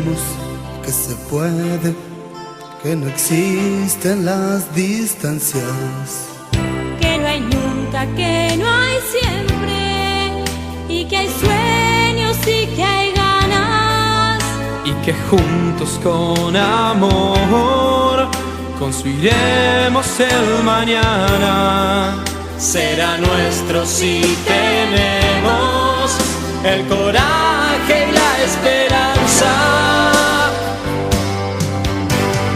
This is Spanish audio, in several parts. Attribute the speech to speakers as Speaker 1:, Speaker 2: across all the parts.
Speaker 1: creemos que se puede, que no existen las distancias.
Speaker 2: Que no hay nunca, que no hay siempre, y que hay sueños y que hay ganas.
Speaker 3: Y que juntos con amor construiremos el mañana. Será nuestro si tenemos el coraje y la esperanza.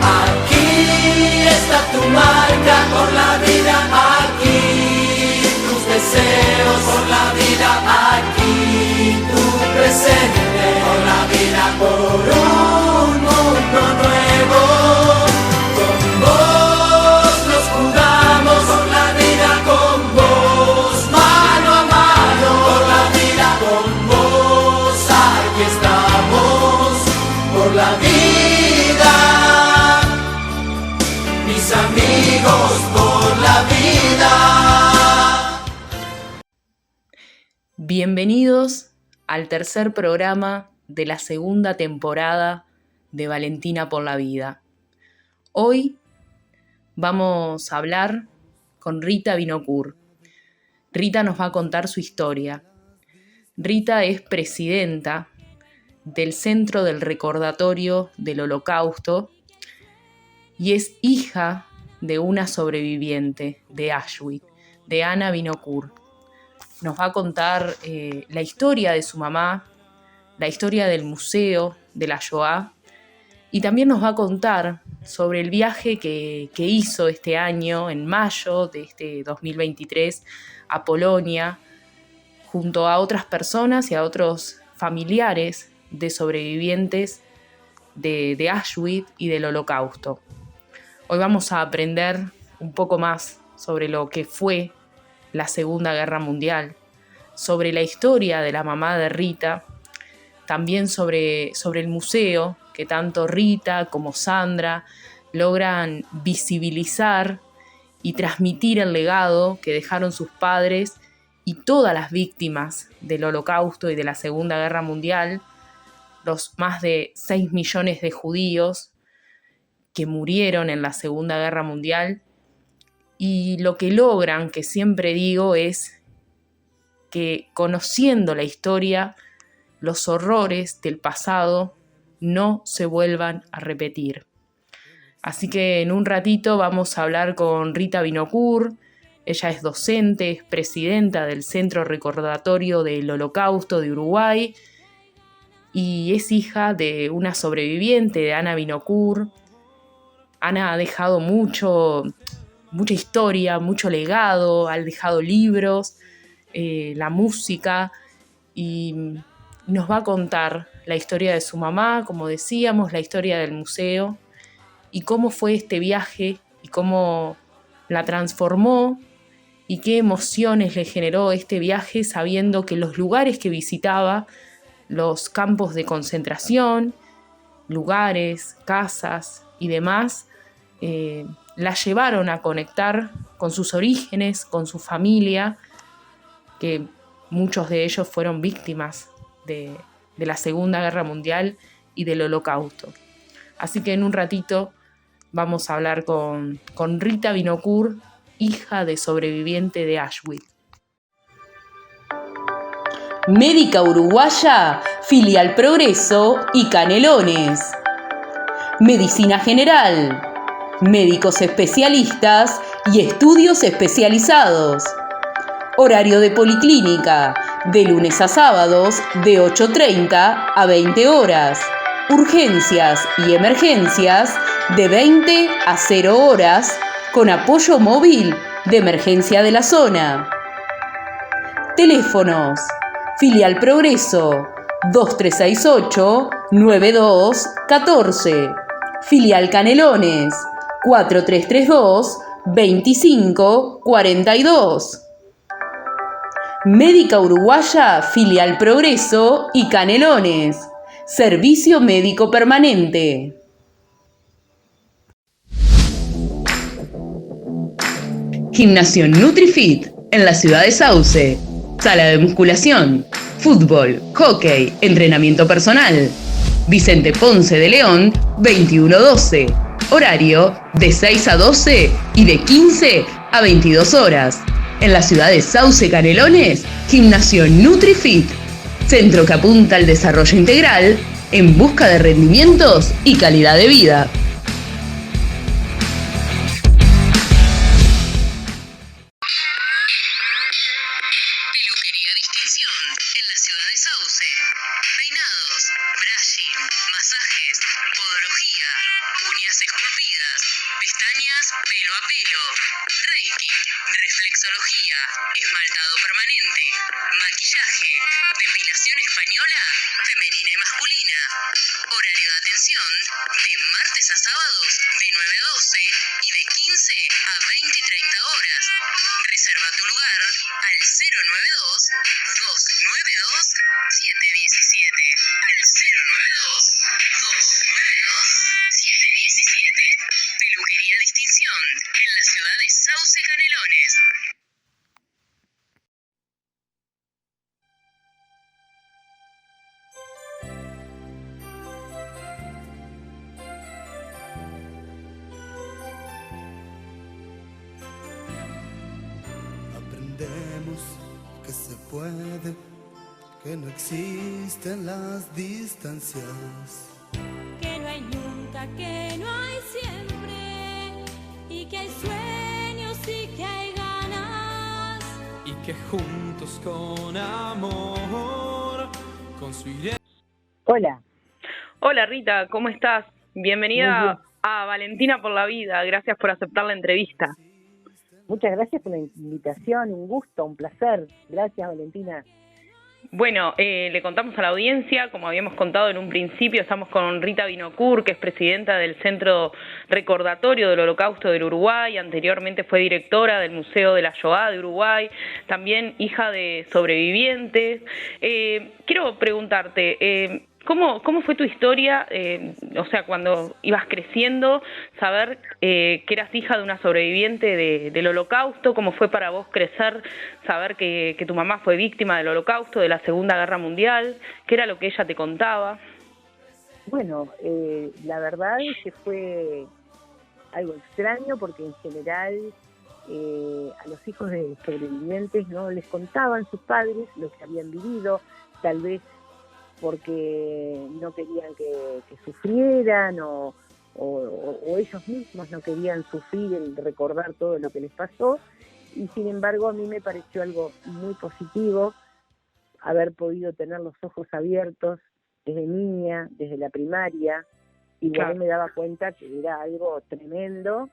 Speaker 3: Aquí está tu marca por la vida, aquí tus deseos por la vida, aquí tu presente por la vida, por un mundo nuevo. Con vos nos jugamos por la vida, con vos mano a mano por la vida, con vos aquí estamos por la vida, mis amigos por la vida.
Speaker 4: Bienvenidos al tercer programa de la segunda temporada de Valentina por la Vida. Hoy vamos a hablar con Rita Vinokur. Rita nos va a contar su historia. Rita es presidenta del Centro del Recordatorio del Holocausto y es hija de una sobreviviente de Auschwitz, de Ana Vinokur. Nos va a contar la historia de su mamá, la historia del museo de la Shoah, y también nos va a contar sobre el viaje que hizo este año, en mayo de este 2023, a Polonia, junto a otras personas y a otros familiares de sobrevivientes de Auschwitz y del Holocausto. Hoy vamos a aprender un poco más sobre lo que fue la Segunda Guerra Mundial, sobre la historia de la mamá de Rita, también sobre el museo que tanto Rita como Sandra logran visibilizar y transmitir el legado que dejaron sus padres y todas las víctimas del Holocausto y de la Segunda Guerra Mundial, los más de 6 millones de judíos que murieron en la Segunda Guerra Mundial. Y lo que logran, que siempre digo, es que conociendo la historia, los horrores del pasado no se vuelvan a repetir. Así que en un ratito vamos a hablar con Rita Vinokur. Ella es docente, es presidenta del Centro Recordatorio del Holocausto de Uruguay y es hija de una sobreviviente, de Ana Vinokur. Ana ha dejado mucha historia, mucho legado, ha dejado libros, la música, y nos va a contar la historia de su mamá, como decíamos, la historia del museo y cómo fue este viaje y cómo la transformó y qué emociones le generó este viaje sabiendo que los lugares que visitaba, los campos de concentración, lugares, casas y demás, la llevaron a conectar con sus orígenes, con su familia, que muchos de ellos fueron víctimas de la Segunda Guerra Mundial y del Holocausto. Así que en un ratito vamos a hablar con Rita Vinokur, hija de sobreviviente de Auschwitz.
Speaker 5: Médica Uruguaya, Filial Progreso y Canelones. Medicina General, médicos especialistas y estudios especializados. Horario de policlínica, de lunes a sábados, de 8:30 a 20 horas. Urgencias y emergencias, de 20 a 0 horas, con apoyo móvil de emergencia de la zona. Teléfonos: Filial Progreso, 2368-9214. Filial Canelones, 4332-2542. Médica Uruguaya, Filial Progreso y Canelones. Servicio médico permanente. Gimnasio NutriFit en la ciudad de Sauce. Sala de musculación, fútbol, hockey, entrenamiento personal. Vicente Ponce de León, 2112. Horario de 6 a 12 y de 15 a 22 horas. En la ciudad de Sauce Canelones, Gimnasio NutriFit. Centro que apunta al desarrollo integral en busca de rendimientos y calidad de vida. Peluquería Distinción en la ciudad de Sauce. Peinados, brushing, masajes, podología, uñas esculpidas, pestañas pelo a pelo, reiki, reflexología, esmaltado permanente, maquillaje, depilación española, femenina y masculina. Horario de atención de martes a sábados de 9 a 12 y de 15 a 20 y 30 horas. Reserva tu lugar al 092-292-717. Al 092-292-717. Peluquería Distinción en la ciudad de Sauce Canelones.
Speaker 1: Aprendemos que se puede, que no existen las distancias.
Speaker 2: Que no hay nunca, que no hay siempre, y que hay sueños y que hay ganas.
Speaker 3: Y que juntos con amor construiremos.
Speaker 6: Hola.
Speaker 4: Hola Rita, ¿cómo estás? Bienvenida a Valentina por la Vida, gracias por aceptar la entrevista.
Speaker 6: Muchas gracias por la invitación, un gusto, un placer. Gracias, Valentina.
Speaker 4: Bueno, le contamos a la audiencia, como habíamos contado en un principio, estamos con Rita Binocur, que es presidenta del Centro Recordatorio del Holocausto del Uruguay, anteriormente fue directora del Museo de la Shoah de Uruguay, también hija de sobrevivientes. Quiero preguntarte, ¿cómo fue tu historia, o sea, cuando ibas creciendo, saber que eras hija de una sobreviviente del Holocausto? ¿Cómo fue para vos crecer, saber que tu mamá fue víctima del Holocausto, de la Segunda Guerra Mundial? ¿Qué era lo que ella te contaba?
Speaker 6: Bueno, la verdad es que fue algo extraño porque en general a los hijos de sobrevivientes no les contaban sus padres lo que habían vivido, tal vez porque no querían que sufrieran o ellos mismos no querían sufrir el recordar todo lo que les pasó, y sin embargo a mí me pareció algo muy positivo haber podido tener los ojos abiertos desde niña, desde la primaria, y
Speaker 4: Claro.
Speaker 6: bueno, me daba cuenta que era algo tremendo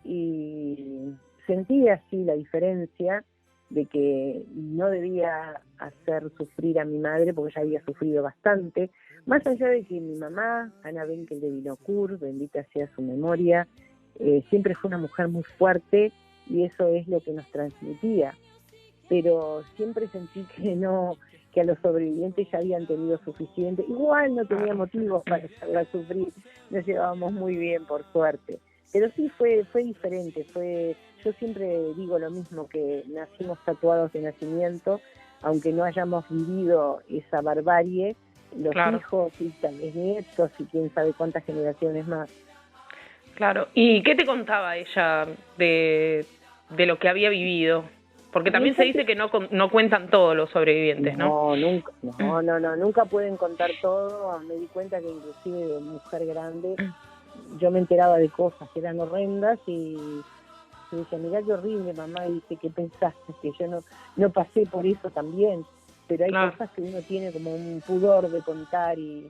Speaker 6: y sentí así la diferencia de que no debía hacer sufrir a mi madre porque ella había sufrido bastante, más allá de que mi mamá, Ana Benkel de Binocur, bendita sea su memoria, siempre fue una mujer muy fuerte y eso es lo que nos transmitía, pero siempre sentí que a los sobrevivientes ya habían tenido suficiente, igual no tenía motivos para hacerla sufrir, nos llevábamos muy bien por suerte. Pero sí fue diferente, yo siempre digo lo mismo, que nacimos tatuados de nacimiento, aunque no hayamos vivido esa barbarie, los
Speaker 4: Claro.
Speaker 6: hijos y tal vez nietos y quién sabe cuántas generaciones más.
Speaker 4: Claro. ¿Y qué te contaba ella de lo que había vivido? Porque también se dice que no cuentan todos los sobrevivientes, ¿no?
Speaker 6: Nunca pueden contar todo. Me di cuenta que inclusive de mujer grande yo me enteraba de cosas que eran horrendas y me decía, mirá qué horrible, mamá, y dice, ¿qué pensaste? Que yo no pasé por eso también, pero hay
Speaker 4: Claro.
Speaker 6: cosas que uno tiene como un pudor de contar y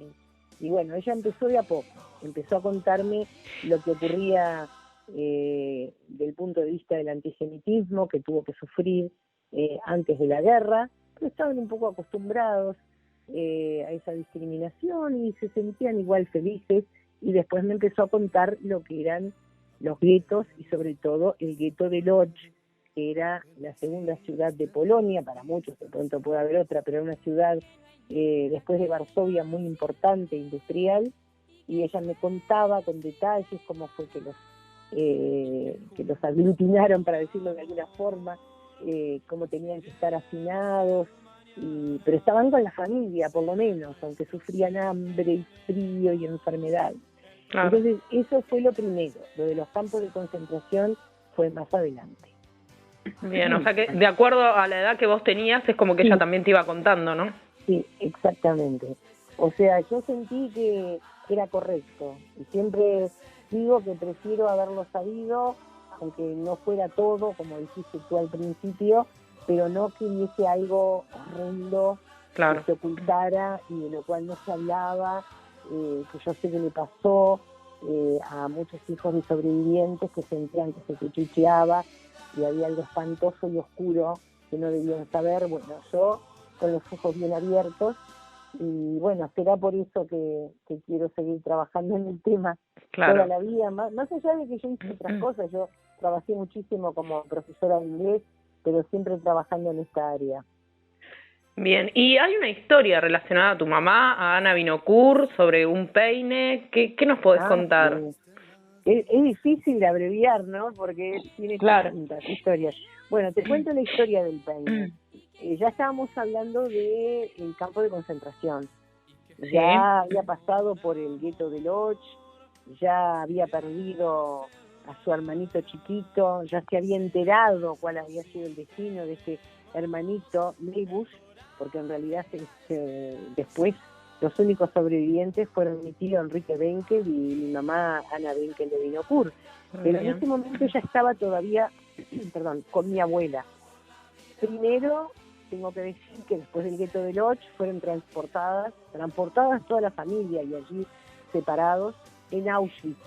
Speaker 6: bueno, ella empezó de a poco, empezó a contarme lo que ocurría del punto de vista del antisemitismo que tuvo que sufrir antes de la guerra, pero estaban un poco acostumbrados a esa discriminación y se sentían igual felices, y después me empezó a contar lo que eran los guetos y sobre todo el gueto de Lodz, que era la segunda ciudad de Polonia, para muchos de pronto puede haber otra, pero era una ciudad después de Varsovia muy importante, industrial, y ella me contaba con detalles cómo fue que los aglutinaron, para decirlo de alguna forma, cómo tenían que estar hacinados, pero estaban con la familia, por lo menos, aunque sufrían hambre y frío y enfermedad.
Speaker 7: Claro.
Speaker 6: Entonces, eso fue lo primero. Lo de los campos de concentración fue más adelante.
Speaker 7: Bien, o sea que de acuerdo a la edad que vos tenías, es como que ella también te iba contando, ¿no?
Speaker 6: Sí, exactamente. O sea, yo sentí que era correcto. Y siempre digo que prefiero haberlo sabido, aunque no fuera todo, como dijiste tú al principio, pero no que hubiese algo horrendo
Speaker 7: Claro.
Speaker 6: que se ocultara y de lo cual no se hablaba, que yo sé que le pasó a muchos hijos de sobrevivientes que sentían que se cuchicheaba y había algo espantoso y oscuro que no debían saber. Bueno, yo con los ojos bien abiertos, y bueno, será por eso que quiero seguir trabajando en el tema toda la vida, más allá de que yo hice otras cosas. Yo trabajé muchísimo como profesora de inglés, pero siempre trabajando en esta área.
Speaker 7: Bien, y hay una historia relacionada a tu mamá, a Ana Vinocourt, sobre un peine. ¿Qué nos podés contar?
Speaker 6: Sí. Es difícil de abreviar, ¿no? Porque tiene tantas historias. Bueno, te cuento la historia del peine. Ya estábamos hablando del campo de concentración. Ya había pasado por el gueto de Lodz, ya había perdido a su hermanito chiquito, ya se había enterado cuál había sido el destino de este hermanito Leibus, porque en realidad después los únicos sobrevivientes fueron mi tío Enrique Benkel y mi mamá Ana Benkel de Vinocourt. Pero en ese momento ella estaba todavía, con mi abuela. Primero, tengo que decir que después del gueto de Lodz fueron transportadas toda la familia y allí separados en Auschwitz.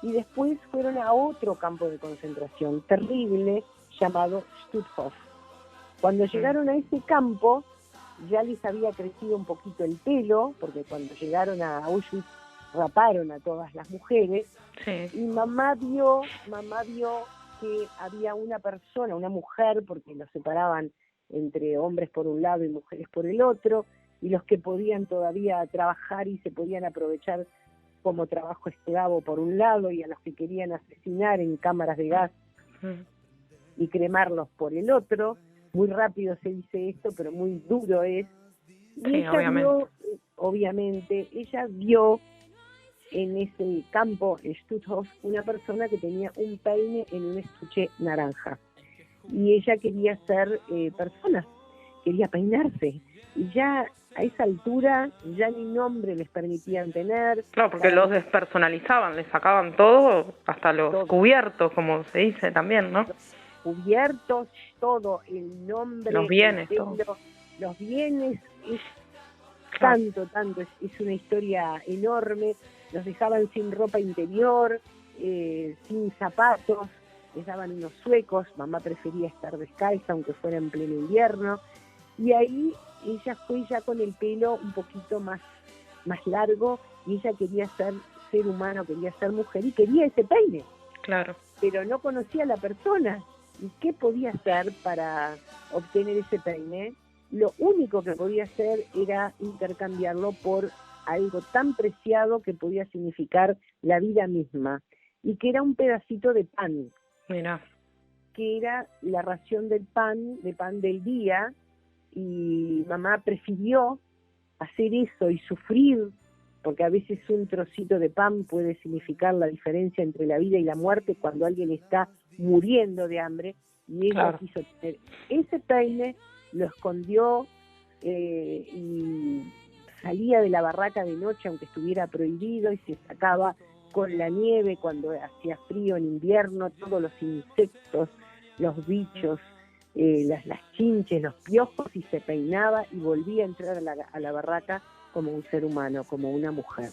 Speaker 6: Y después fueron a otro campo de concentración terrible llamado Stutthof. Cuando llegaron a ese campo ya les había crecido un poquito el pelo, porque cuando llegaron a Auschwitz raparon a todas las mujeres, y mamá vio que había una persona, una mujer, porque los separaban entre hombres por un lado y mujeres por el otro, y los que podían todavía trabajar y se podían aprovechar como trabajo esclavo por un lado, y a los que querían asesinar en cámaras de gas y cremarlos por el otro. Muy rápido se dice esto, pero muy duro es. Y ella ella vio en ese campo, en Stutthof, una persona que tenía un peine en un estuche naranja. Y ella quería ser persona, quería peinarse. Y ya a esa altura ya ni nombre les permitían tener.
Speaker 7: Claro, porque los despersonalizaban, les sacaban todo, hasta los cubiertos, como se dice también, ¿no?
Speaker 6: Cubiertos, todo, el nombre,
Speaker 7: los bienes, todo.
Speaker 6: Los bienes, es tanto, es una historia enorme. Los dejaban sin ropa interior, sin zapatos, les daban unos suecos. Mamá prefería estar descalza aunque fuera en pleno invierno, y ahí ella fue ya con el pelo un poquito más largo, y ella quería ser humano, quería ser mujer y quería ese peine.
Speaker 7: Claro.
Speaker 6: Pero no conocía a la persona. ¿Y qué podía hacer para obtener ese peine? Lo único que podía hacer era intercambiarlo por algo tan preciado que podía significar la vida misma, y que era un pedacito de pan.
Speaker 7: Mira.
Speaker 6: Que era la ración del pan del día, y mamá prefirió hacer eso y sufrir, porque a veces un trocito de pan puede significar la diferencia entre la vida y la muerte cuando alguien está muriendo de hambre, y ella quiso tener ese peine, lo escondió y salía de la barraca de noche aunque estuviera prohibido, y se sacaba con la nieve cuando hacía frío en invierno, todos los insectos, los bichos, las chinches, los piojos, y se peinaba y volvía a entrar a la barraca como un ser humano, como una mujer.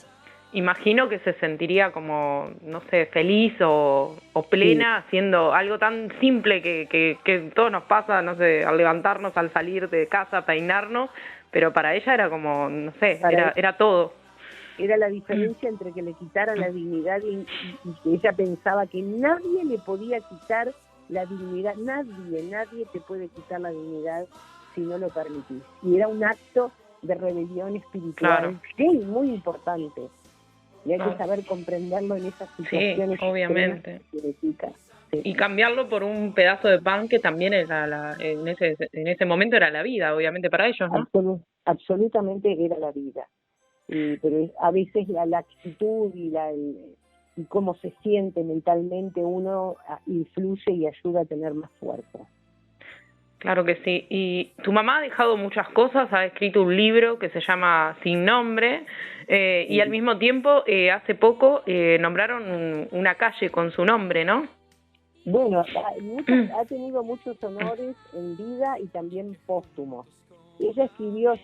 Speaker 7: Imagino que se sentiría como, no sé, feliz o plena, haciendo algo tan simple que todo nos pasa, no sé, al levantarnos, al salir de casa, peinarnos, pero para ella era como, no sé, era todo.
Speaker 6: Era la diferencia entre que le quitaran la dignidad y que ella pensaba que nadie le podía quitar la dignidad, nadie te puede quitar la dignidad si no lo permitís. Y era un acto de rebelión espiritual muy importante. Y hay que saber comprenderlo en esas situaciones.
Speaker 7: Sí, obviamente.
Speaker 6: Sí.
Speaker 7: Y cambiarlo por un pedazo de pan que también era en ese momento era la vida, obviamente, para ellos, ¿no?
Speaker 6: Absolutamente era la vida. Pero a veces la actitud y cómo se siente mentalmente uno influye y ayuda a tener más fuerza.
Speaker 7: Claro que sí. Y tu mamá ha dejado muchas cosas, ha escrito un libro que se llama Sin Nombre, y al mismo tiempo, hace poco, nombraron una calle con su nombre, ¿no?
Speaker 6: Bueno, ha tenido muchos honores en vida y también póstumos. Ella escribió,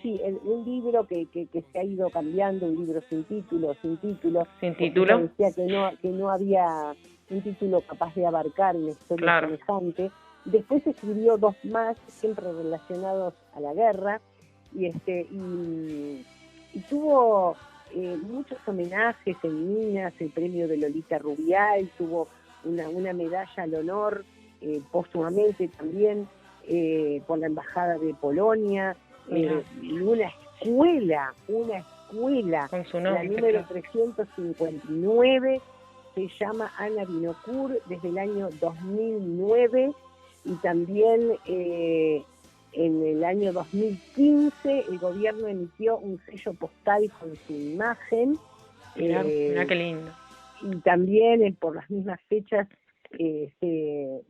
Speaker 6: un libro que se ha ido cambiando, un libro sin título.
Speaker 7: Sin título.
Speaker 6: Ella decía que no había un título capaz de abarcar una historia semejante. Después escribió 2 más, siempre relacionados a la guerra, y tuvo muchos homenajes en Minas, el premio de Lolita Rubial, tuvo una medalla al honor póstumamente también por la Embajada de Polonia, y una escuela
Speaker 7: con su nombre,
Speaker 6: la número 359, se llama Ana Binocur, desde el año 2009, y también en el año 2015 el gobierno emitió un sello postal con su imagen.
Speaker 7: Mirá qué lindo.
Speaker 6: Y también por las mismas fechas se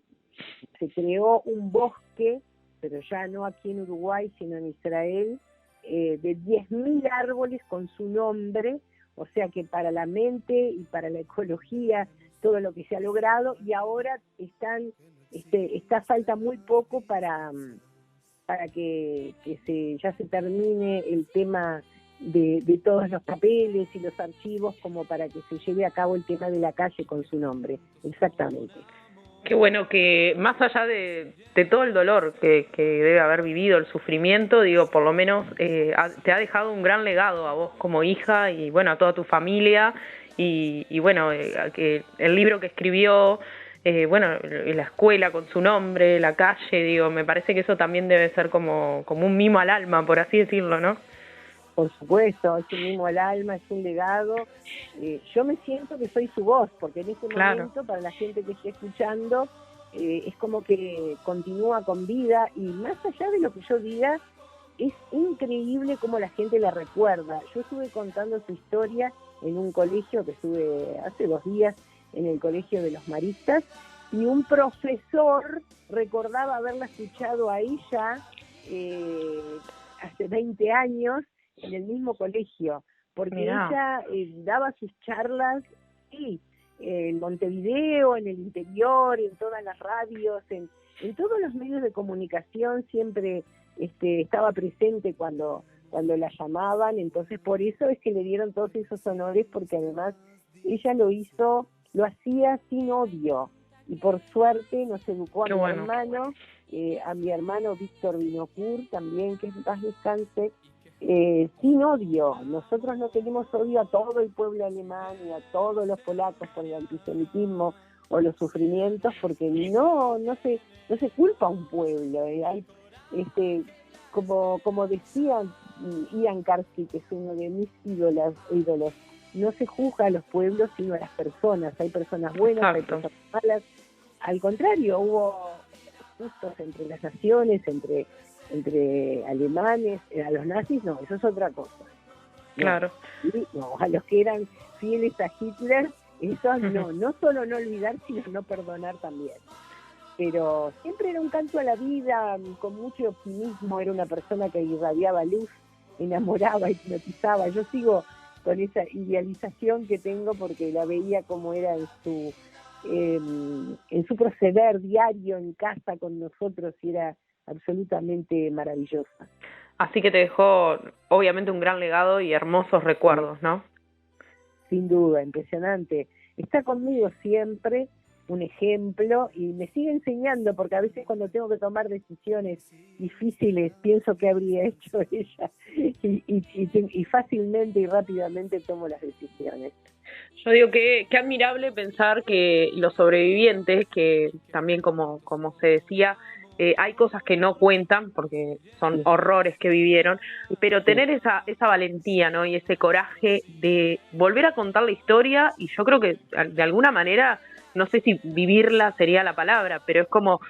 Speaker 6: creó un bosque, pero ya no aquí en Uruguay, sino en Israel, de 10.000 árboles con su nombre, o sea que para la mente y para la ecología, todo lo que se ha logrado, y ahora falta muy poco para que ya se termine el tema de todos los papeles y los archivos, como para que se lleve a cabo el tema de la calle con su nombre. Exactamente.
Speaker 7: Qué bueno que, más allá de todo el dolor que debe haber vivido, el sufrimiento, digo, por lo menos te ha dejado un gran legado a vos como hija y, bueno, a toda tu familia, y bueno, que el libro que escribió, bueno, la escuela con su nombre, la calle, digo, me parece que eso también debe ser como un mimo al alma, por así decirlo, ¿no?
Speaker 6: Por supuesto, es un mimo al alma, es un legado. Yo me siento que soy su voz, porque en este momento, para la gente que esté escuchando, es como que continúa con vida, y más allá de lo que yo diga, es increíble cómo la gente la recuerda. Yo estuve contando su historia en un colegio que estuve hace 2 días, en el Colegio de los Maristas, y un profesor recordaba haberla escuchado a ella hace 20 años, en el mismo colegio, porque ella daba sus charlas en Montevideo, en el interior, en todas las radios, en todos los medios de comunicación, siempre estaba presente cuando la llamaban. Entonces por eso es que le dieron todos esos honores, porque además ella lo hacía sin odio, y por suerte nos educó a mi hermano Víctor Binocur también, que en paz descanse, sin odio. Nosotros no tenemos odio a todo el pueblo alemán y a todos los polacos por el antisemitismo o los sufrimientos, porque no se culpa a un pueblo. Hay, como decía Ian Karski, que es uno de mis ídolos, no se juzga a los pueblos sino a las personas. Hay personas buenas, hay personas malas. Al contrario, hubo justos entre las naciones, entre alemanes, a los nazis no, eso es otra cosa.
Speaker 7: Claro.
Speaker 6: No, a los que eran fieles a Hitler, eso no solo no olvidar, sino no perdonar también. Pero siempre era un canto a la vida, con mucho optimismo, era una persona que irradiaba luz, enamoraba, hipnotizaba. Yo sigo con esa idealización que tengo, porque la veía como era en su proceder diario en casa con nosotros, y era absolutamente maravillosa.
Speaker 7: Así que te dejó obviamente un gran legado y hermosos recuerdos, ¿no?
Speaker 6: Sin duda, impresionante. Está conmigo siempre, un ejemplo, y me sigue enseñando, porque a veces cuando tengo que tomar decisiones difíciles pienso qué habría hecho ella, y fácilmente y rápidamente tomo las decisiones.
Speaker 7: Yo digo que qué admirable pensar que los sobrevivientes, que también como se decía, hay cosas que no cuentan porque son horrores que vivieron, pero tener esa valentía, ¿no? Y ese coraje de volver a contar la historia, y yo creo que de alguna manera, no sé si vivirla sería la palabra, pero es como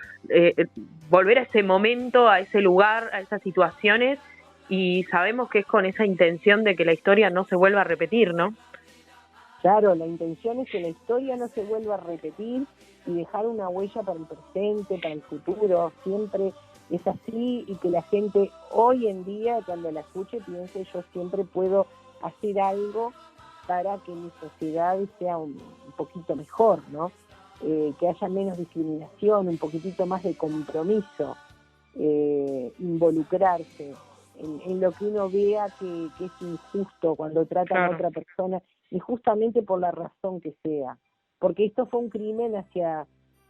Speaker 7: volver a ese momento, a ese lugar, a esas situaciones, y sabemos que es con esa intención de que la historia no se vuelva a repetir, ¿no?
Speaker 6: Claro, la intención es que la historia no se vuelva a repetir y dejar una huella para el presente, para el futuro, siempre es así, y que la gente hoy en día, cuando la escuche, piense: yo siempre puedo hacer algo para que mi sociedad sea un poquito mejor, ¿no? Que haya menos discriminación, un poquitito más de compromiso, involucrarse en lo que uno vea que es injusto cuando tratan a otra persona, injustamente por la razón que sea. Porque esto fue un crimen hacia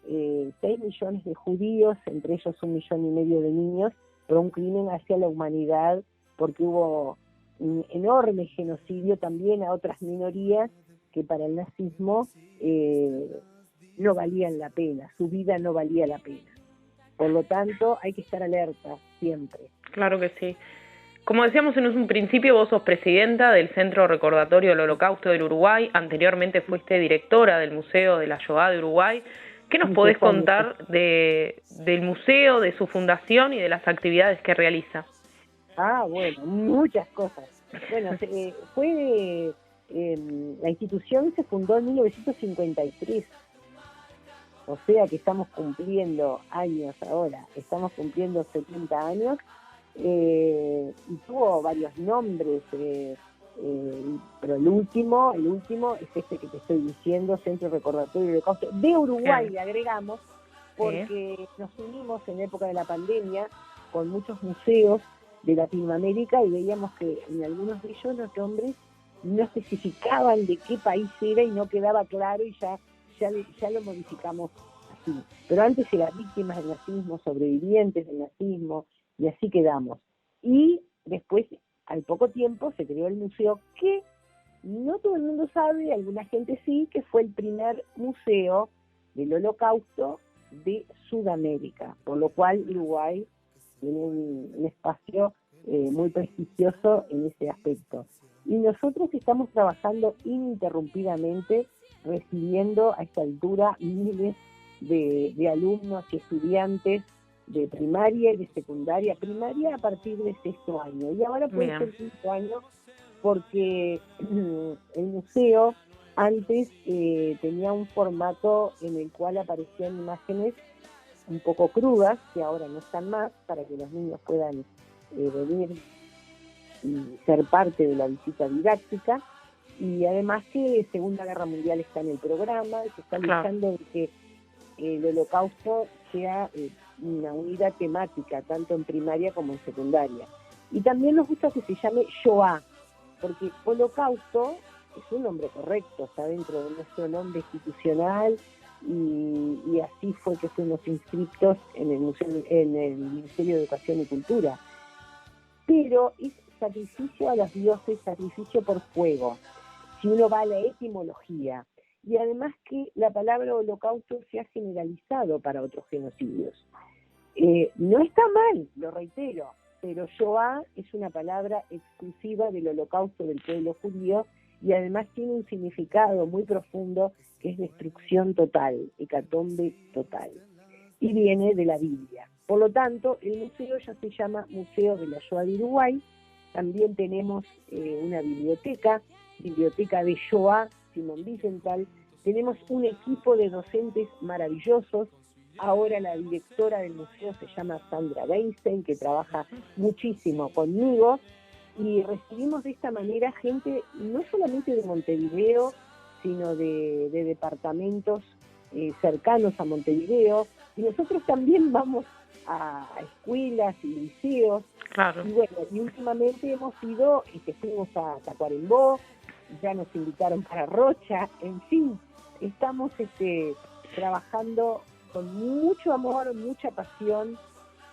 Speaker 6: 6 millones de judíos, entre ellos 1,5 millones de niños, pero un crimen hacia la humanidad, porque hubo un enorme genocidio también a otras minorías que para el nazismo no valían la pena, su vida no valía la pena. Por lo tanto, hay que estar alerta siempre.
Speaker 7: Claro que sí. Como decíamos en un principio, vos sos presidenta del Centro Recordatorio del Holocausto del Uruguay, anteriormente fuiste directora del Museo de la Shoah de Uruguay. ¿Qué nos podés contar del museo, de su fundación y de las actividades que realiza?
Speaker 6: Bueno, muchas cosas. Bueno, la institución se fundó en 1953, o sea que estamos cumpliendo años ahora, estamos cumpliendo 70 años, y tuvo varios nombres, pero el último es este que te estoy diciendo, Centro Recordatorio del Holocausto de Uruguay, le agregamos, porque nos unimos en la época de la pandemia con muchos museos de Latinoamérica y veíamos que en algunos de ellos los nombres no especificaban de qué país era y no quedaba claro, y ya lo modificamos así. Pero antes eran víctimas del nazismo, sobrevivientes del nazismo, y así quedamos. Y después, al poco tiempo, se creó el museo, que no todo el mundo sabe, alguna gente sí, que fue el primer museo del Holocausto de Sudamérica, por lo cual Uruguay tiene un espacio muy prestigioso en ese aspecto. Y nosotros estamos trabajando ininterrumpidamente, recibiendo a esta altura miles de alumnos y estudiantes de primaria y de secundaria. Primaria a partir de 6º año, y ahora puede ser 5º año, porque el museo antes tenía un formato en el cual aparecían imágenes un poco crudas, que ahora no están más, para que los niños puedan venir y ser parte de la visita didáctica. Y además que Segunda Guerra Mundial está en el programa, se está luchando de que el Holocausto sea una unidad temática, tanto en primaria como en secundaria. Y también nos gusta que se llame Shoah, porque Holocausto es un nombre correcto, está dentro de nuestro nombre institucional, y así fue que fuimos inscriptos en el museo, en el Ministerio de Educación y Cultura. Pero es sacrificio a los dioses, sacrificio por fuego, si uno va a la etimología. Y además que la palabra holocausto se ha generalizado para otros genocidios. No está mal, lo reitero, pero Shoah es una palabra exclusiva del holocausto del pueblo judío, y además tiene un significado muy profundo, que es destrucción total, hecatombe total, y viene de la Biblia. Por lo tanto, el museo ya se llama Museo de la Shoah de Uruguay. También tenemos una biblioteca de Shoah, Simón Wiesenthal. Tenemos un equipo de docentes maravillosos. Ahora la directora del museo se llama Sandra Weinstein, que trabaja muchísimo conmigo, y recibimos de esta manera gente no solamente de Montevideo, sino de departamentos cercanos a Montevideo, y nosotros también vamos a escuelas y liceos. Claro. Y bueno, y últimamente hemos ido, fuimos a Tacuarembó, ya nos invitaron para Rocha, en fin, estamos trabajando con mucho amor, mucha pasión,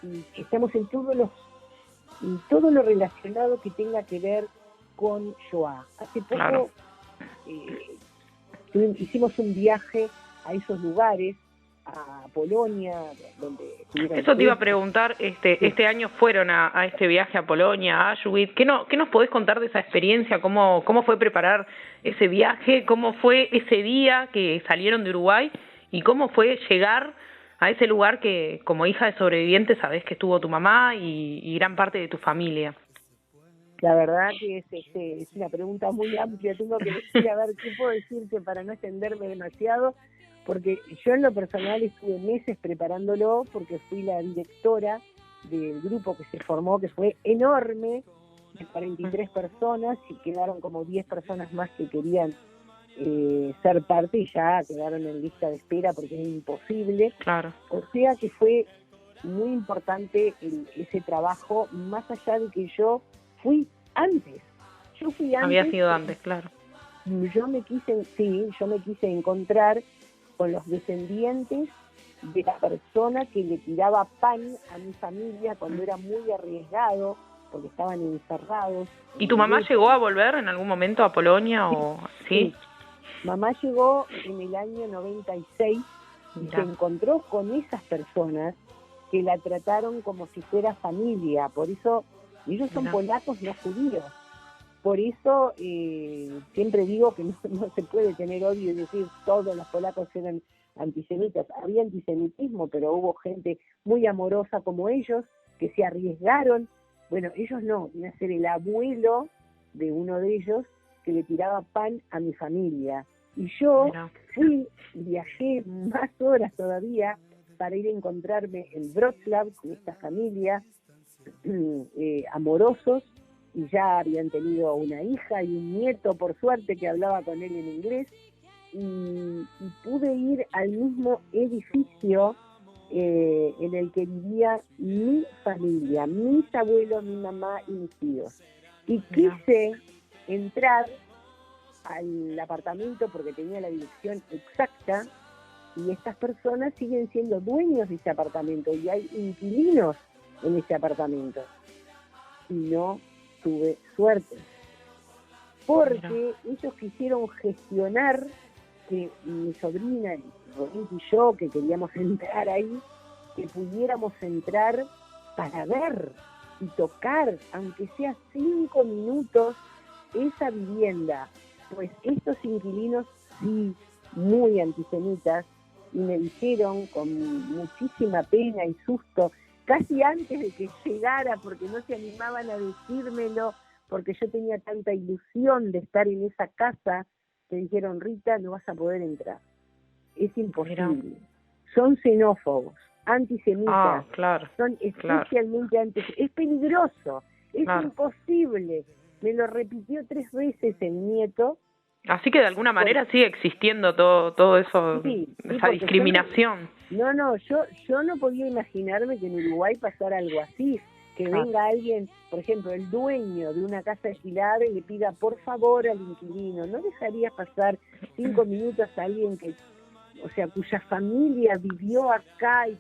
Speaker 6: y estamos en todo lo relacionado que tenga que ver con Shoah. Hace poco hicimos un viaje a esos lugares, a Polonia, donde estuvieron.
Speaker 7: Eso te iba a preguntar, este año fueron a este viaje a Polonia, a Auschwitz. ¿Qué nos podés contar de esa experiencia? ¿Cómo fue preparar ese viaje? ¿Cómo fue ese día que salieron de Uruguay? ¿Y cómo fue llegar a ese lugar que, como hija de sobreviviente, sabés que estuvo tu mamá y gran parte de tu familia?
Speaker 6: La verdad que es una pregunta muy amplia. Tengo que decir, a ver, ¿qué puedo decirte para no extenderme demasiado? Porque yo en lo personal estuve meses preparándolo, porque fui la directora del grupo que se formó, que fue enorme, de 43 personas, y quedaron como 10 personas más que querían ser parte, y ya quedaron en lista de espera porque es imposible.
Speaker 7: Claro.
Speaker 6: O sea que fue muy importante ese trabajo, más allá de que yo fui antes. Yo fui antes.
Speaker 7: Había sido antes, claro.
Speaker 6: Yo me quise encontrar con los descendientes de la persona que le tiraba pan a mi familia cuando era muy arriesgado, porque estaban encerrados.
Speaker 7: ¿Y tu mamá llegó a volver en algún momento a Polonia? ¿Sí?
Speaker 6: Mamá llegó en el año 96 y se encontró con esas personas que la trataron como si fuera familia. Por eso, ellos son polacos, no judíos. Por eso siempre digo que no se puede tener odio y decir todos los polacos eran antisemitas. Había antisemitismo, pero hubo gente muy amorosa como ellos que se arriesgaron. Bueno, ellos no, iba a ser el abuelo de uno de ellos que le tiraba pan a mi familia. Y yo viajé más horas todavía para ir a encontrarme en Wrocław con esta familia amorosos, y ya habían tenido una hija y un nieto, por suerte, que hablaba con él en inglés, y pude ir al mismo edificio en el que vivía mi familia, mis abuelos, mi mamá y mis tíos. Y quise entrar al apartamento porque tenía la dirección exacta, y estas personas siguen siendo dueños de ese apartamento y hay inquilinos en ese apartamento. Y no tuve suerte, porque ellos quisieron gestionar que mi sobrina Ronit y yo, que queríamos entrar ahí, que pudiéramos entrar para ver y tocar, aunque sea 5 minutos, esa vivienda. Pues estos inquilinos, sí, muy antisemitas, y me dijeron con muchísima pena y susto, casi antes de que llegara, porque no se animaban a decírmelo, porque yo tenía tanta ilusión de estar en esa casa, que dijeron: Rita, no vas a poder entrar, es imposible. Son xenófobos, antisemitas, son especialmente antisemitas, es peligroso, es imposible. Me lo repitió 3 veces el nieto.
Speaker 7: Así que de alguna manera sigue existiendo todo eso, esa discriminación.
Speaker 6: Yo no podía imaginarme que en Uruguay pasara algo así, que venga alguien, por ejemplo, el dueño de una casa alquilada y le pida por favor al inquilino. No dejaría pasar 5 minutos a alguien cuya familia vivió acá y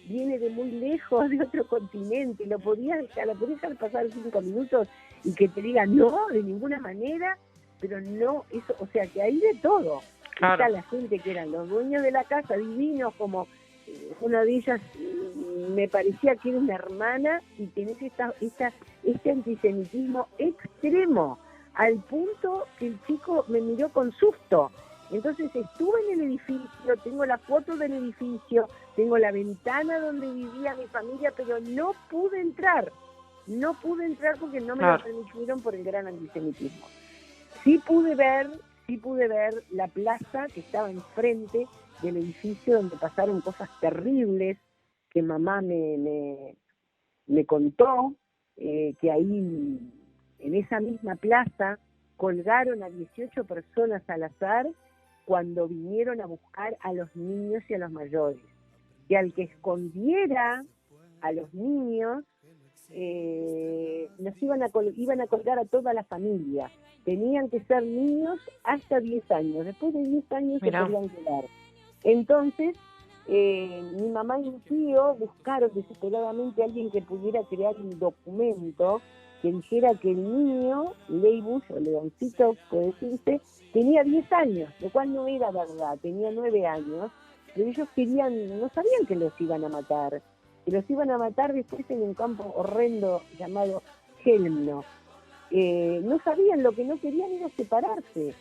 Speaker 6: viene de muy lejos, de otro continente. La podía dejar pasar 5 minutos y que te diga no, de ninguna manera. Pero no, eso, que hay de todo. Está la gente que eran los dueños de la casa, divinos, como una de ellas me parecía que era una hermana, y tenés este antisemitismo extremo, al punto que el chico me miró con susto. Entonces estuve en el edificio, tengo la foto del edificio, tengo la ventana donde vivía mi familia, pero no pude entrar porque no me lo permitieron por el gran antisemitismo. Sí pude ver la plaza que estaba enfrente del edificio, donde pasaron cosas terribles que mamá me contó, que ahí en esa misma plaza colgaron a 18 personas al azar cuando vinieron a buscar a los niños y a los mayores, que al que escondiera a los niños nos iban a colgar a toda la familia. Tenían que ser niños hasta 10 años. Después de 10 años se podían quedar. Entonces, mi mamá y mi tío buscaron desesperadamente a alguien que pudiera crear un documento que dijera que el niño, Leibus, o Leoncito, puede decirse, tenía 10 años, lo cual no era verdad, tenía 9 años, pero ellos no sabían que los iban a matar, que los iban a matar después en un campo horrendo llamado Helmno. No sabían, lo que no querían era separarse.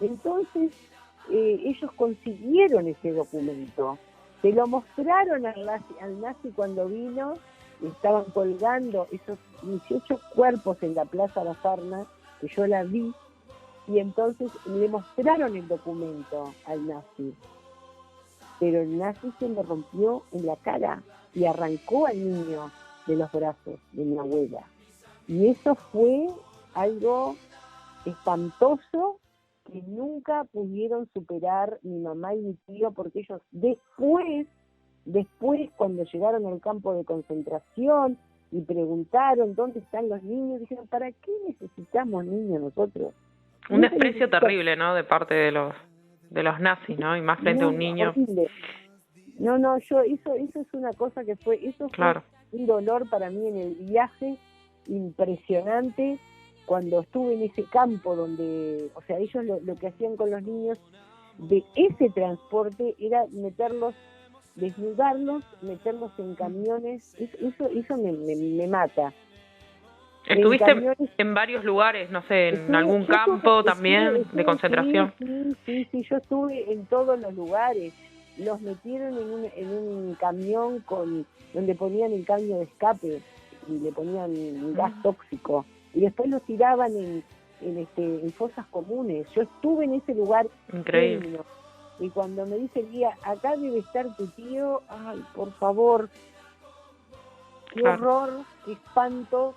Speaker 6: Entonces ellos consiguieron ese documento, se lo mostraron al nazi cuando vino, estaban colgando esos 18 cuerpos en la Plaza Bazarna, que yo la vi, y entonces le mostraron el documento al nazi, pero el nazi se le rompió en la cara y arrancó al niño de los brazos de mi abuela, y eso fue algo espantoso que nunca pudieron superar mi mamá y mi tío, porque ellos después cuando llegaron al campo de concentración y preguntaron dónde están los niños, dijeron, ¿para qué necesitamos niños nosotros?
Speaker 7: Un desprecio terrible, ¿no? De parte de los nazis, ¿no? Y más frente a un niño.
Speaker 6: Horrible. No, eso es una cosa que fue
Speaker 7: Claro.
Speaker 6: Un dolor para mí en el viaje impresionante, cuando estuve en ese campo donde, o sea, ellos lo que hacían con los niños de ese transporte era desnudarlos, meterlos en camiones, eso me mata.
Speaker 7: ¿Estuviste en varios lugares, no sé, en algún campo también de concentración?
Speaker 6: Sí, yo estuve en todos los lugares. Los metieron en un camión donde ponían el caño de escape y le ponían gas tóxico, y después los tiraban en fosas comunes. Yo estuve en ese lugar.
Speaker 7: Increíble.
Speaker 6: Y cuando me dice el guía, acá debe estar tu tío, ay, por favor, qué
Speaker 7: Claro.
Speaker 6: horror, qué espanto.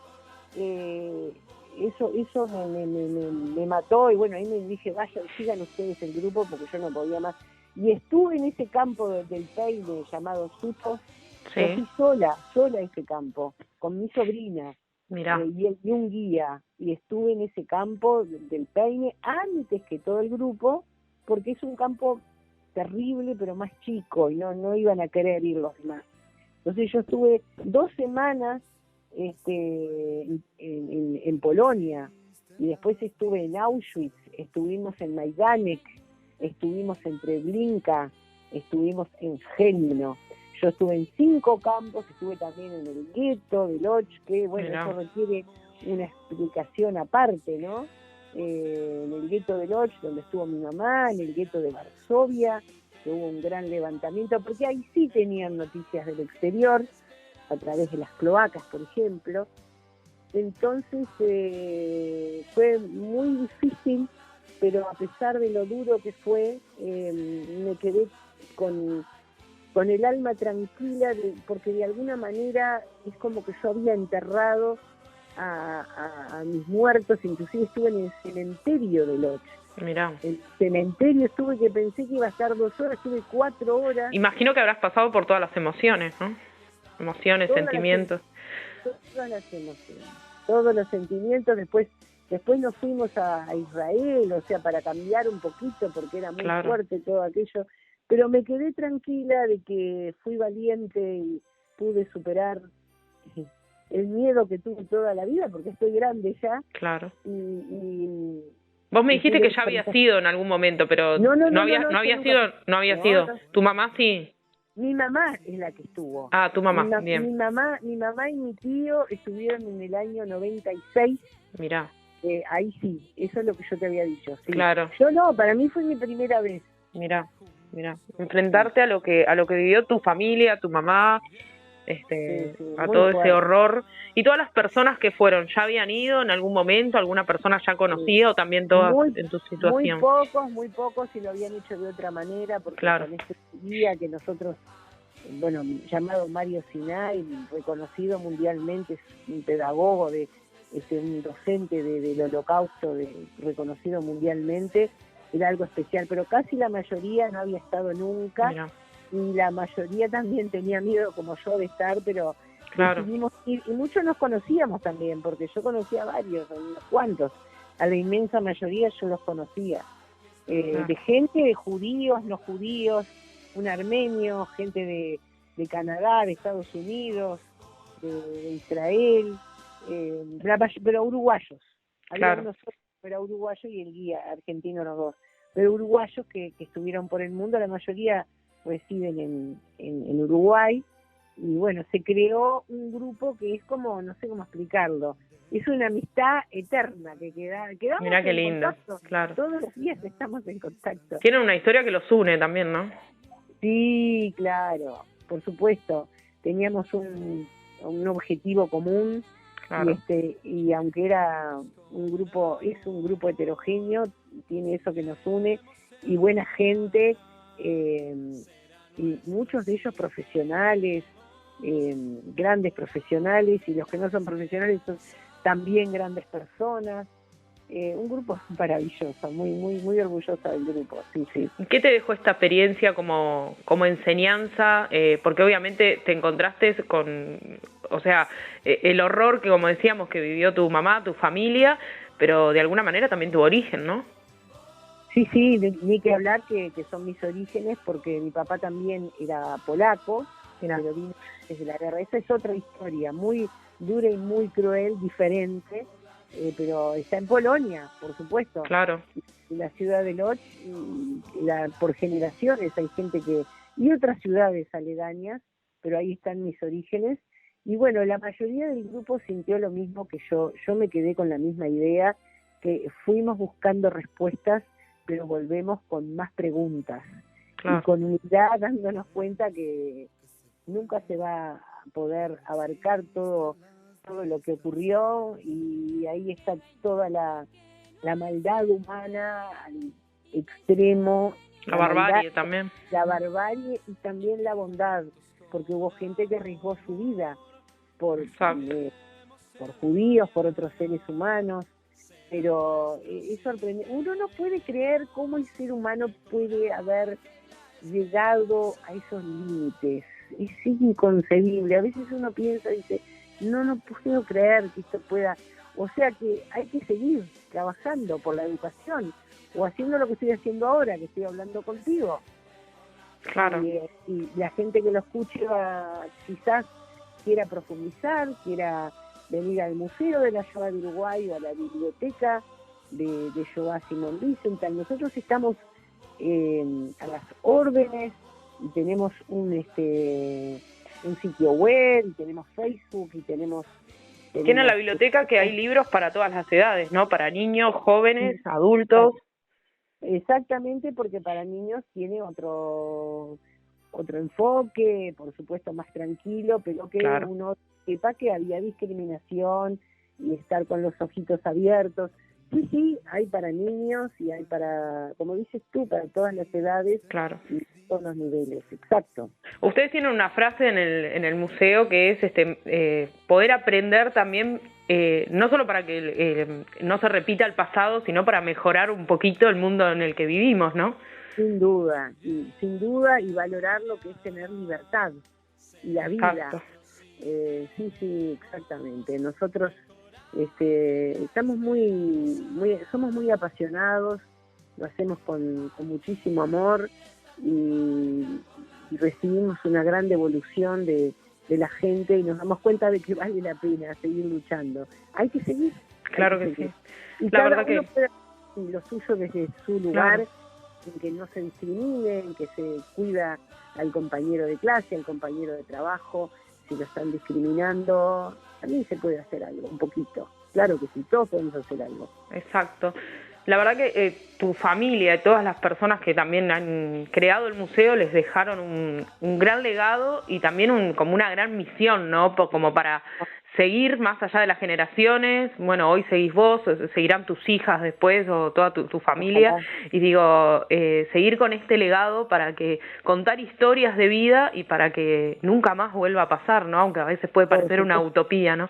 Speaker 6: Eso me mató, y bueno, ahí me dije, vayan, sigan ustedes el grupo, porque yo no podía más. Y estuve en ese campo del Peine llamado Sutos.
Speaker 7: Sí.
Speaker 6: Yo fui sola a ese campo, con mi sobrina.
Speaker 7: Mirá.
Speaker 6: Y un guía, y estuve en ese campo del Peine antes que todo el grupo, porque es un campo terrible, pero más chico, y no iban a querer ir los demás. Entonces yo estuve 2 semanas en Polonia, y después estuve en Auschwitz, estuvimos en Majdanek, estuvimos en Treblinka, estuvimos en Helmno. Yo estuve en 5 campos, estuve también en el gueto de Lodz, que bueno,
Speaker 7: Mirá.
Speaker 6: eso requiere una explicación aparte, ¿no? En el gueto de Lodz, donde estuvo mi mamá, en el gueto de Varsovia, que hubo un gran levantamiento, porque ahí sí tenían noticias del exterior, a través de las cloacas, por ejemplo. Entonces fue muy difícil, pero a pesar de lo duro que fue, me quedé con el alma tranquila, porque de alguna manera es como que yo había enterrado a mis muertos. Inclusive estuve en el cementerio de Lodz.
Speaker 7: Mirá.
Speaker 6: El cementerio estuve, que pensé que iba a estar 2 horas, estuve 4 horas.
Speaker 7: Imagino que habrás pasado por todas las emociones, ¿no? Emociones,
Speaker 6: Todas
Speaker 7: sentimientos.
Speaker 6: Todas las emociones, todos los sentimientos. Después nos fuimos a Israel, o sea, para cambiar un poquito, porque era muy
Speaker 7: Claro.
Speaker 6: fuerte todo aquello. Pero me quedé tranquila de que fui valiente y pude superar el miedo que tuve toda la vida, porque estoy grande ya.
Speaker 7: Claro.
Speaker 6: Y
Speaker 7: Vos me dijiste
Speaker 6: tuve
Speaker 7: que ya había
Speaker 6: fantasía.
Speaker 7: sido en algún momento, pero
Speaker 6: No,
Speaker 7: había
Speaker 6: yo
Speaker 7: sido.
Speaker 6: No.
Speaker 7: ¿Tu mamá sí?
Speaker 6: Mi mamá es la que estuvo.
Speaker 7: Ah, tu mamá, bien.
Speaker 6: Mi mamá y mi tío estuvieron en el año 96.
Speaker 7: Mirá.
Speaker 6: Ahí sí, eso es lo que yo te había dicho. Sí.
Speaker 7: Claro.
Speaker 6: Yo no, para mí fue mi primera vez.
Speaker 7: Mirá. Enfrentarte a lo que vivió tu familia, tu mamá,
Speaker 6: Sí,
Speaker 7: a
Speaker 6: muy
Speaker 7: todo
Speaker 6: fuerte.
Speaker 7: ese horror. Y todas las personas que fueron, ¿ya habían ido en algún momento? ¿Alguna persona ya conocida o también todas en tu situación?
Speaker 6: Muy pocos, y lo habían hecho de otra manera, porque
Speaker 7: Claro.
Speaker 6: con este guía que nosotros, bueno, llamado Mario Sinai, reconocido mundialmente, es un pedagogo, un docente del Holocausto, reconocido mundialmente, era algo especial, pero casi la mayoría no había estado nunca.
Speaker 7: Mirá.
Speaker 6: Y la mayoría también tenía miedo, como yo, de estar, pero
Speaker 7: Claro.
Speaker 6: decidimos ir, y muchos nos conocíamos también, porque yo conocía a varios, a unos cuantos, a la inmensa mayoría yo los conocía,
Speaker 7: Claro.
Speaker 6: de gente, de judíos, no judíos, un armenio, gente de Canadá, de Estados Unidos, de Israel, pero uruguayos. Había
Speaker 7: Claro.
Speaker 6: unos que era uruguayo y el guía argentino, los dos, pero uruguayos que estuvieron por el mundo, la mayoría residen en Uruguay, y bueno, se creó un grupo que es como, no sé cómo explicarlo, es una amistad eterna que quedamos
Speaker 7: Mirá qué
Speaker 6: en
Speaker 7: lindo,
Speaker 6: contacto.
Speaker 7: claro.
Speaker 6: Todos los días estamos en contacto.
Speaker 7: Tienen una historia que los une también, ¿no?
Speaker 6: Sí, claro, por supuesto. Teníamos un objetivo común.
Speaker 7: Claro.
Speaker 6: Y aunque era es un grupo heterogéneo, tiene eso que nos une, y buena gente, y muchos de ellos profesionales, grandes profesionales, y los que no son profesionales son también grandes personas. Un grupo maravilloso, muy orgullosa del grupo, sí.
Speaker 7: ¿Y qué te dejó esta experiencia como enseñanza? Porque obviamente te encontraste con, o sea, el horror que, como decíamos, que vivió tu mamá, tu familia, pero de alguna manera también tu origen, ¿no?
Speaker 6: Sí, ni que hablar que son mis orígenes, porque mi papá también era polaco, pero vino desde la guerra. Esa es otra historia, muy dura y muy cruel, diferente. Pero está en Polonia, por supuesto.
Speaker 7: Claro.
Speaker 6: La ciudad de Lodz, por generaciones hay gente y otras ciudades aledañas, pero ahí están mis orígenes. Y bueno, la mayoría del grupo sintió lo mismo que yo. Yo me quedé con la misma idea, que fuimos buscando respuestas, pero volvemos con más preguntas. Claro. Y con unidad, dándonos cuenta que nunca se va a poder abarcar todo lo que ocurrió, y ahí está toda la maldad humana al extremo.
Speaker 7: La barbarie también.
Speaker 6: La barbarie y también la bondad, porque hubo gente que arriesgó su vida por judíos, por otros seres humanos, pero es sorprendente. Uno no puede creer cómo el ser humano puede haber llegado a esos límites. Es inconcebible. A veces uno piensa y dice, no puedo creer que esto pueda. O sea que hay que seguir trabajando por la educación, o haciendo lo que estoy haciendo ahora, que estoy hablando contigo.
Speaker 7: Claro.
Speaker 6: Y la gente que lo escuche quizás quiera profundizar, quiera venir al Museo de la Shoah de Uruguay, o a la biblioteca de Shoah Simón Wiesenthal. Nosotros estamos a las órdenes, y tenemos un sitio web, y tenemos Facebook, y tenemos
Speaker 7: tiene la biblioteca que hay libros para todas las edades, ¿no? Para niños, jóvenes, adultos.
Speaker 6: Exactamente, porque para niños tiene otro enfoque, por supuesto más tranquilo, pero que claro, uno sepa que había discriminación y estar con los ojitos abiertos. Sí, hay para niños y hay para, como dices tú, para todas las edades,
Speaker 7: claro,
Speaker 6: y todos los niveles, exacto.
Speaker 7: Ustedes tienen una frase en el museo que es poder aprender también, no solo para que no se repita el pasado, sino para mejorar un poquito el mundo en el que vivimos, ¿no?
Speaker 6: Sin duda, y valorar lo que es tener libertad y la vida.
Speaker 7: Exacto.
Speaker 6: Sí, exactamente. Nosotros estamos somos muy apasionados, lo hacemos con muchísimo amor, y recibimos una gran devolución de la gente, y nos damos cuenta de que vale la pena seguir luchando. Hay que seguir.
Speaker 7: Claro que sí.
Speaker 6: Y
Speaker 7: la
Speaker 6: cada
Speaker 7: verdad
Speaker 6: uno
Speaker 7: que
Speaker 6: puede hacer lo suyo desde su lugar,
Speaker 7: claro,
Speaker 6: en que no se discrimine, en que se cuida al compañero de clase, al compañero de trabajo. Si lo están discriminando, también se puede hacer algo, un poquito. Claro que sí, todos podemos hacer algo.
Speaker 7: Exacto. La verdad que tu familia y todas las personas que también han creado el museo les dejaron un gran legado, y también como una gran misión, ¿no? Como para seguir más allá de las generaciones. Bueno, hoy seguís vos, seguirán tus hijas después, o toda tu familia. Ojalá. Y digo, seguir con este legado para que contar historias de vida, y para que nunca más vuelva a pasar, ¿no? Aunque a veces puede parecer una utopía, ¿no?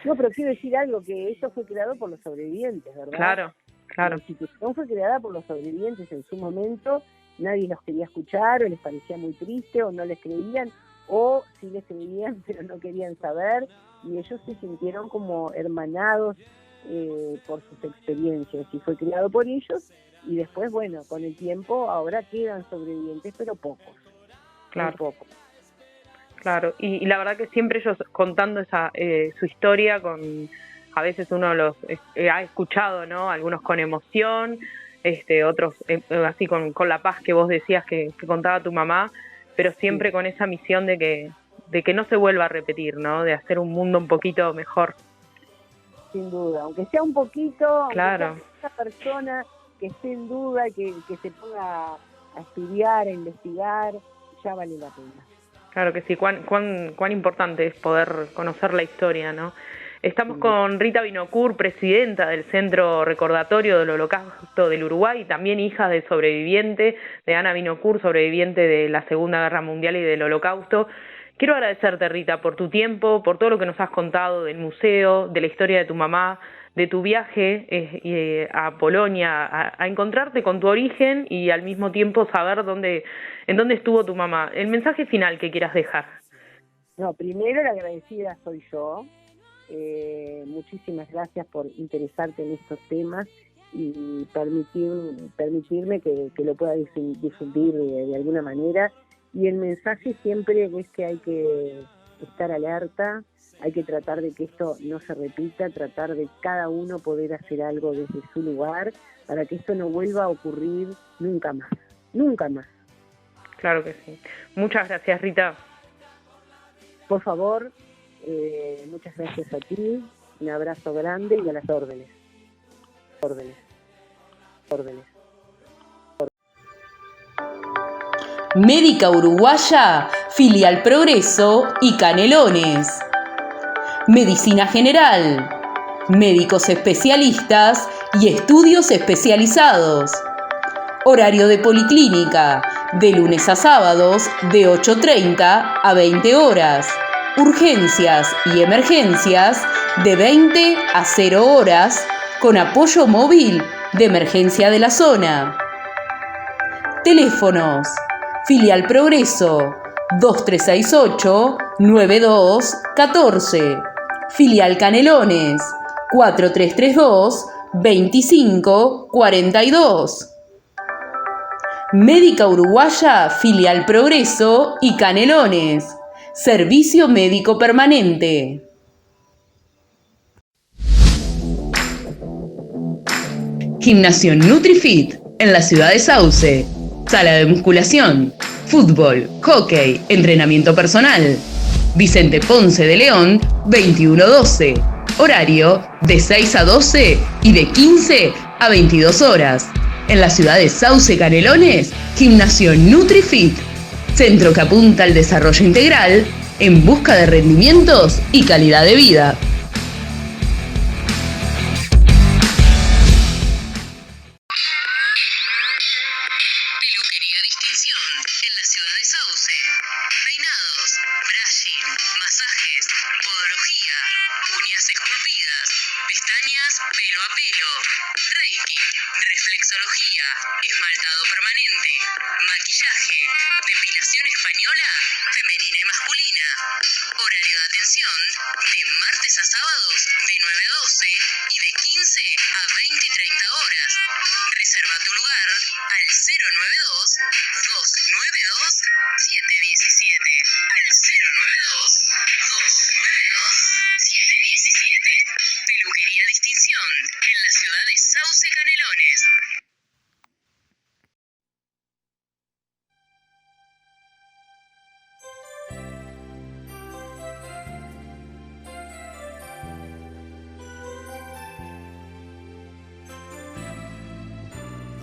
Speaker 6: No, pero quiero decir algo, que esto fue creado por los sobrevivientes, ¿verdad?
Speaker 7: Claro.
Speaker 6: La institución fue creada por los sobrevivientes en su momento. Nadie los quería escuchar, o les parecía muy triste, o no les creían, o sí les creían pero no querían saber, y ellos se sintieron como hermanados por sus experiencias, y fue creado por ellos. Y después, bueno, con el tiempo ahora quedan sobrevivientes, pero pocos.
Speaker 7: Claro.
Speaker 6: Muy pocos.
Speaker 7: Claro, y la verdad que siempre ellos contando su historia, a veces uno los ha escuchado, ¿no? Algunos con emoción, otros, así con la paz que vos decías que contaba tu mamá, pero siempre con esa misión de que no se vuelva a repetir, ¿no? De hacer un mundo un poquito mejor.
Speaker 6: Sin duda, aunque sea un poquito,
Speaker 7: claro.
Speaker 6: Aunque sea esa persona que esté en duda, que se ponga a estudiar, a investigar, ya vale la pena.
Speaker 7: Claro que sí, cuán importante es poder conocer la historia, ¿no? Estamos con Rita Vinocourt, presidenta del Centro Recordatorio del Holocausto del Uruguay, y también hija de sobreviviente, de Ana Vinocourt, sobreviviente de la Segunda Guerra Mundial y del Holocausto. Quiero agradecerte, Rita, por tu tiempo, por todo lo que nos has contado del museo, de la historia de tu mamá, de tu viaje a Polonia, a encontrarte con tu origen y al mismo tiempo saber en dónde estuvo tu mamá. El mensaje final que quieras dejar.
Speaker 6: No, primero la agradecida soy yo. Muchísimas gracias por interesarte en estos temas y permitirme que lo pueda difundir de alguna manera. Y el mensaje siempre es que hay que estar alerta, hay que tratar de que esto no se repita, tratar de cada uno poder hacer algo desde su lugar para que esto no vuelva a ocurrir nunca más, nunca más.
Speaker 7: Claro que sí. Muchas gracias, Rita.
Speaker 6: Por favor, muchas gracias a ti, un abrazo grande y a las órdenes. Órdenes.
Speaker 4: Médica Uruguaya, Filial Progreso y Canelones. Medicina general, médicos especialistas y estudios especializados. Horario de policlínica, de lunes a sábados, de 8:30 a 20 horas. Urgencias y emergencias, de 20 a 0 horas, con apoyo móvil de emergencia de la zona. Teléfonos: Filial Progreso 2368-9214. Filial Canelones 4332-2542. Médica Uruguaya, Filial Progreso y Canelones. Servicio médico permanente. Gimnasio NutriFit en la ciudad de Sauce. Sala de musculación, fútbol, hockey, entrenamiento personal. Vicente Ponce de León, 2112. Horario de 6 a 12 y de 15 a 22 horas. En la ciudad de Sauce Canelones, Gimnasio NutriFit. Centro que apunta al desarrollo integral en busca de rendimientos y calidad de vida.
Speaker 5: Peluquería Distinción en la ciudad de Sauce. Peinados, brushing, masajes, podología, uñas esculpidas, pestañas pelo a pelo, reiki, reflexología, esmaltado permanente, maquillaje, depilación española, femenina y masculina. Horario de atención de martes a sábados de 9 a 12 y de 15 a 20 y 30 horas. Reserva tu lugar al 092-292-717. Al 092-292-717. Peluquería Distinción en la ciudad de Sauce Canelones.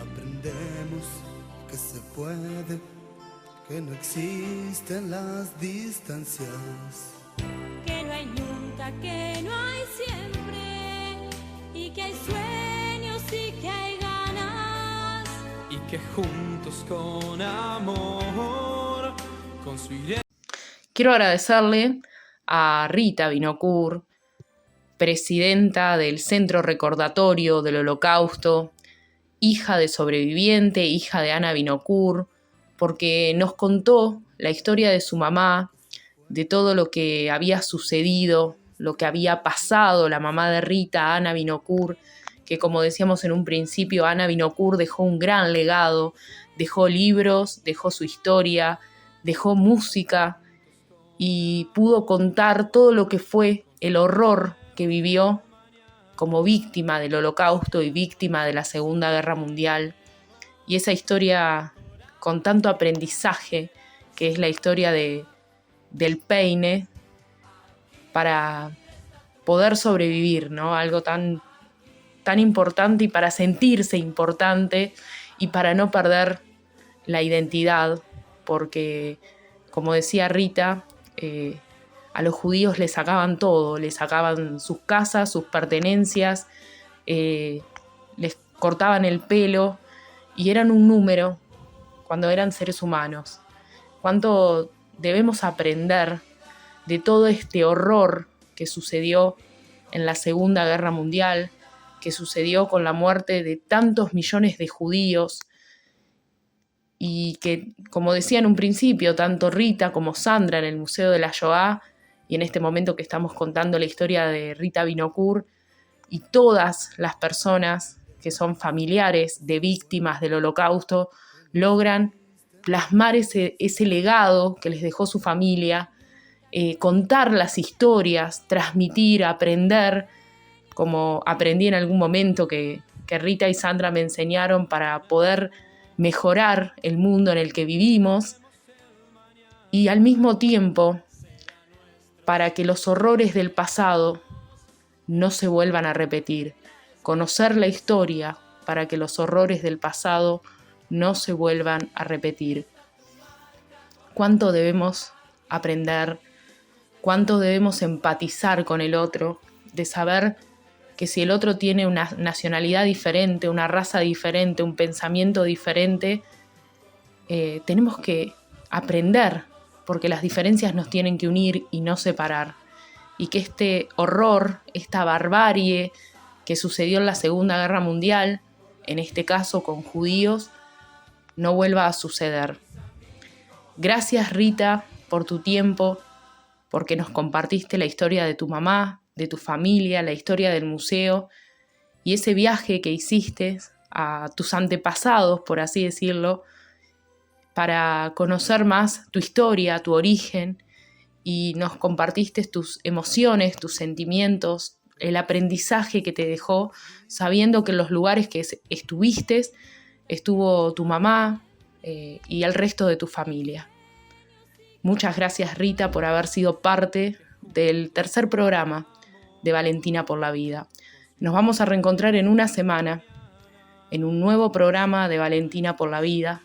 Speaker 1: Aprendemos que se puede, que no existen las distancias.
Speaker 2: Que no hay nunca, que no hay siempre, y que hay sueños y que hay ganas.
Speaker 3: Y que juntos con amor construiremos.
Speaker 4: Quiero agradecerle a Rita Vinocourt, presidenta del Centro Recordatorio del Holocausto, hija de sobreviviente, hija de Ana Vinocourt, porque nos contó la historia de su mamá, de todo lo que había sucedido, lo que había pasado la mamá de Rita, Ana Vinocourt, que como decíamos en un principio, Ana Vinocourt dejó un gran legado, dejó libros, dejó su historia, dejó música y pudo contar todo lo que fue el horror que vivió como víctima del Holocausto y víctima de la Segunda Guerra Mundial. Y esa historia con tanto aprendizaje, que es la historia del peine, para poder sobrevivir, ¿no? Algo tan importante, y para sentirse importante y para no perder la identidad, porque, como decía Rita, a los judíos les sacaban todo, les sacaban sus casas, sus pertenencias, les cortaban el pelo y eran un número cuando eran seres humanos. ¿Cuánto debemos aprender de todo este horror que sucedió en la Segunda Guerra Mundial, que sucedió con la muerte de tantos millones de judíos, y que, como decía en un principio, tanto Rita como Sandra en el Museo de la Shoah, y en este momento que estamos contando la historia de Rita Vinokur, y todas las personas que son familiares de víctimas del Holocausto, logran plasmar ese legado que les dejó su familia, contar las historias, transmitir, aprender, como aprendí en algún momento que Rita y Sandra me enseñaron para poder mejorar el mundo en el que vivimos, y al mismo tiempo para que los horrores del pasado no se vuelvan a repetir. Conocer la historia para que los horrores del pasado no se vuelvan a repetir. ¿Cuánto debemos aprender? ¿Cuánto debemos empatizar con el otro? De saber que si el otro tiene una nacionalidad diferente, una raza diferente, un pensamiento diferente, tenemos que aprender, porque las diferencias nos tienen que unir y no separar. Y que este horror, esta barbarie que sucedió en la Segunda Guerra Mundial, en este caso con judíos, no vuelva a suceder. Gracias, Rita, por tu tiempo, porque nos compartiste la historia de tu mamá, de tu familia, la historia del museo y ese viaje que hiciste a tus antepasados, por así decirlo, para conocer más tu historia, tu origen, y nos compartiste tus emociones, tus sentimientos, el aprendizaje que te dejó, sabiendo que en los lugares que estuviste estuvo tu mamá y el resto de tu familia. Muchas gracias, Rita, por haber sido parte del tercer programa de Valentina por la Vida. Nos vamos a reencontrar en una semana en un nuevo programa de Valentina por la Vida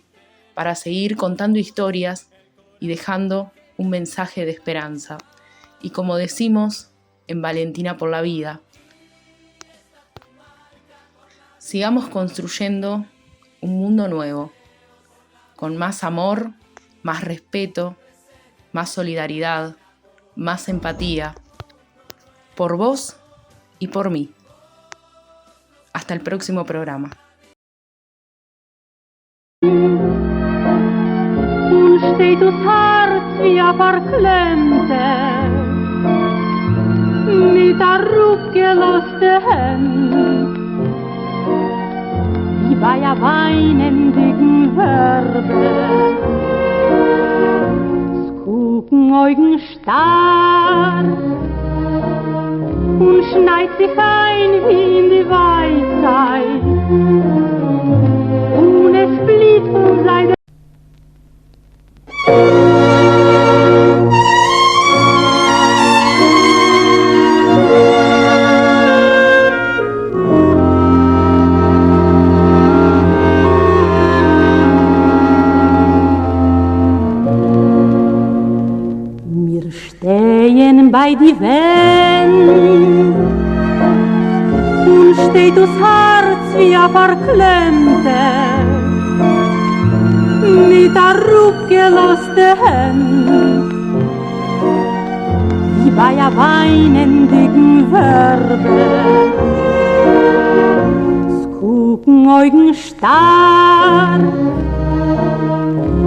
Speaker 4: para seguir contando historias y dejando un mensaje de esperanza. Y como decimos en Valentina por la Vida, sigamos construyendo un mundo nuevo, con más amor, más respeto, más solidaridad, más empatía, por vos y por mí. Hasta el próximo programa.
Speaker 2: Steht das Herz wie a verklemmte, mit a rupgeloste Hand, wie bei a weinendigen Werbe, gucken Augen starr und schneit sich ein wie in die Weisheit, und es flieht von seiner bei die Wend und steht das Herz wie a verklemmte, mit a rupgeloste Hand, wie bei a weinendigen Werbe, s gucken Augen starr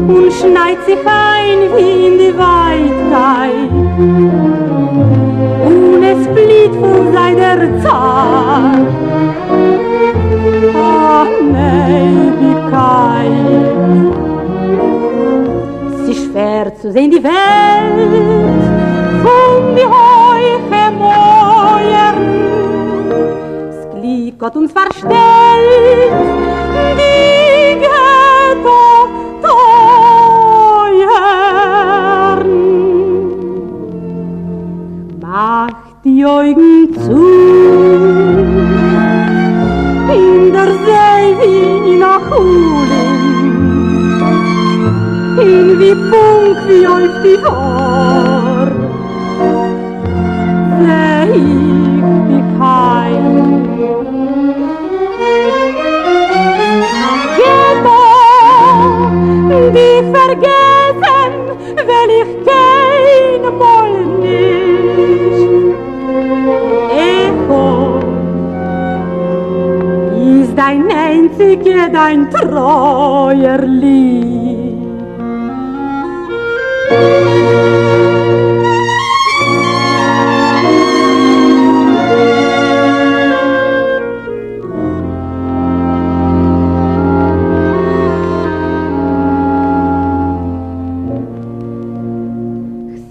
Speaker 2: und schneit sich ein wie in die Weitkeit, und es flieht von seiner Zart. Ach, Ewigkeit. Es ist schwer zu sehen die Welt von die hohe Mäuern, Gott uns verstellt, die Ghetto-Teuern. Macht die Augen zu, in der See wie nach Hulin, in wie Punk wie auf die Hor, seh ich dich heim. Ghetto, die vergessen, will ich kein Mal nicht. Echo ist dein einzige, dein treuer Lieb.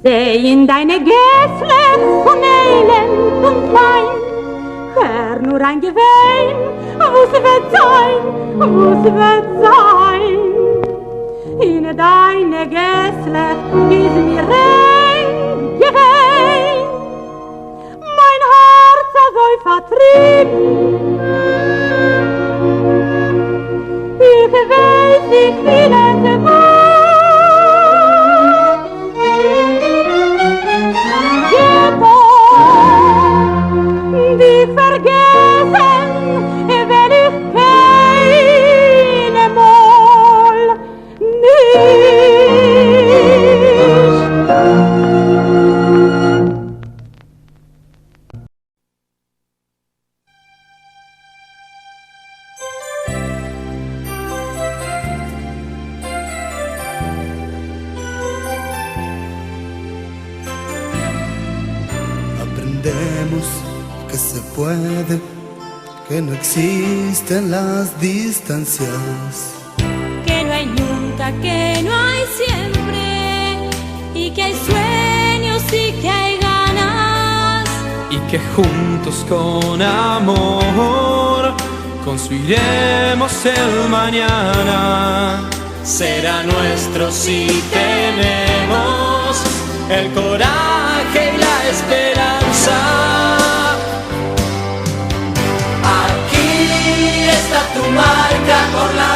Speaker 2: Seh in deine Gäsle von Elend und Pein, hör nur ein Gewein, wo's wird sein, wo's wird sein. In deine Gäsle ist mir rein gewein, mein Herz soll vertrieben. Ich weiß, ich will es wohl. Die vergessen, wenn ich keine Mal nicht.
Speaker 1: Aprendemos que se puede, que no existen las distancias,
Speaker 2: Que no hay nunca, que no hay siempre, y que hay sueños y que hay ganas.
Speaker 3: Y que juntos con amor construiremos el mañana. Será nuestro si tenemos el coraje y la esperanza. Aquí está tu marca por la